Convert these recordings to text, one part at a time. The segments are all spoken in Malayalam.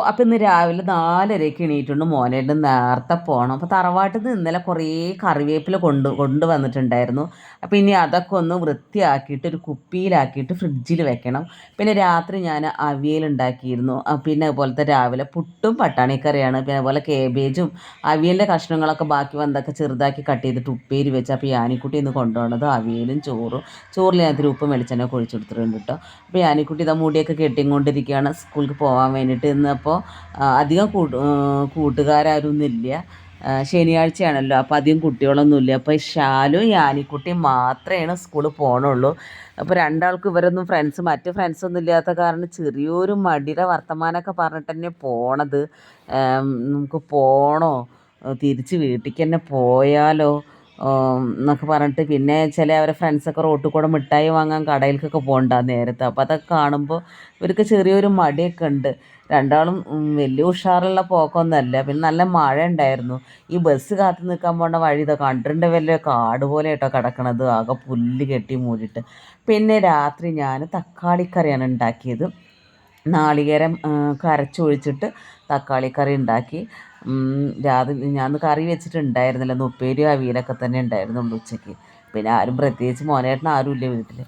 അപ്പം ഇന്ന് രാവിലെ 4:30ക്ക് എണീറ്റുകൊണ്ട് മോനേട്ടൻ നേരത്തെ പോകണം. അപ്പോൾ തറവാട്ടിൽ നിന്ന് ഇന്നലെ കുറേ കറിവേപ്പില കൊണ്ടുവന്നിട്ടുണ്ടായിരുന്നു. അപ്പോൾ ഇനി അതൊക്കെ ഒന്ന് വൃത്തിയാക്കിയിട്ട് ഒരു കുപ്പിയിലാക്കിയിട്ട് ഫ്രിഡ്ജിൽ വെക്കണം. പിന്നെ രാത്രി ഞാൻ അവിയലുണ്ടാക്കിയിരുന്നു. പിന്നെ അതുപോലത്തെ രാവിലെ പുട്ടും പട്ടാണിക്കറിയാണ്. പിന്നെ അതുപോലെ കേബേജും അവിയലിൻ്റെ കഷ്ണങ്ങളൊക്കെ ബാക്കി വന്നതൊക്കെ ചെറുതാക്കി കട്ട് ചെയ്തിട്ട് ഉപ്പേരി വെച്ച്. അപ്പോൾ യാനിക്കുട്ടി ഇന്ന് കൊണ്ടുപോകണത് അവിയലും ചോറിൽ ഞാൻ ഇത്തിരി ഉപ്പും വെളിച്ചെണ്ണ ഒഴിച്ച് കൊടുത്തിട്ടുണ്ട് കേട്ടോ. അപ്പോൾ യാനിക്കുട്ടി ഇതാ മുടിയൊക്കെ കെട്ടിക്കൊണ്ടിരിക്കുകയാണ് സ്കൂളിൽ പോകാൻ വേണ്ടിയിട്ട്. ഇന്നപ്പോൾ അധികം കൂട്ടുകാരൊന്നുമില്ല, ശനിയാഴ്ചയാണല്ലോ, അപ്പോൾ അധികം കുട്ടികളൊന്നുമില്ല. അപ്പോൾ ഷാലും യാനിക്കുട്ടിയും മാത്രമേ സ്കൂളിൽ പോകണുള്ളൂ. അപ്പോൾ രണ്ടാൾക്കും ഇവരൊന്നും മറ്റ് ഫ്രണ്ട്സൊന്നും ഇല്ലാത്ത കാരണം ചെറിയൊരു മടിയുടെ വർത്തമാനമൊക്കെ പറഞ്ഞിട്ട് തന്നെ പോണത്. നമുക്ക് പോകണോ, തിരിച്ച് വീട്ടിലേക്ക് തന്നെ പോയാലോ എന്നൊക്കെ പറഞ്ഞിട്ട്. പിന്നെ അവരെ ഫ്രണ്ട്സൊക്കെ റോട്ടിൽ കൂടെ മിഠായി വാങ്ങാൻ കടയിലേക്കൊക്കെ പോകണ്ട നേരത്തെ. അപ്പോൾ അതൊക്കെ കാണുമ്പോൾ ഇവർക്ക് ചെറിയൊരു മടിയൊക്കെ ഉണ്ട്. രണ്ടാളും വലിയ ഉഷാറുള്ള പോക്കൊന്നുമല്ല. പിന്നെ നല്ല മഴ ഉണ്ടായിരുന്നു. ഈ ബസ് കാത്തു നിൽക്കാൻ പോകേണ്ട വഴി ഇതൊക്കെ കണ്ടിട്ടുണ്ട്, വലിയ കാട് പോലെ കേട്ടോ കിടക്കണത്, ആകെ പുല്ല് കെട്ടി മൂടിയിട്ട്. പിന്നെ രാത്രി ഞാൻ തക്കാളിക്കറിയാണ് ഉണ്ടാക്കിയത്. നാളികേരം കരച്ചൊഴിച്ചിട്ട് തക്കാളിക്കറി ഉണ്ടാക്കി. ഞാൻ കറി വെച്ചിട്ടുണ്ടായിരുന്നില്ല, ഉപ്പേരി അവിയലൊക്കെ തന്നെ ഉണ്ടായിരുന്നുള്ളൂ ഉച്ചയ്ക്ക്. പിന്നെ ആരും പ്രത്യേകിച്ച് മോനേട്ടൻ ആരും ഇല്ല വീട്ടിൽ.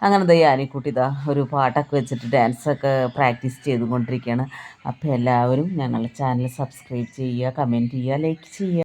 അങ്ങനെ യാനിക്കുട്ടി ഒരു പാട്ടൊക്കെ വെച്ചിട്ട് ഡാൻസൊക്കെ പ്രാക്ടീസ് ചെയ്തുകൊണ്ടിരിക്കുകയാണ്. അപ്പോൾ എല്ലാവരും ഞങ്ങളുടെ ചാനൽ സബ്സ്ക്രൈബ് ചെയ്യുക, കമൻറ്റ് ചെയ്യുക, ലൈക്ക് ചെയ്യുക.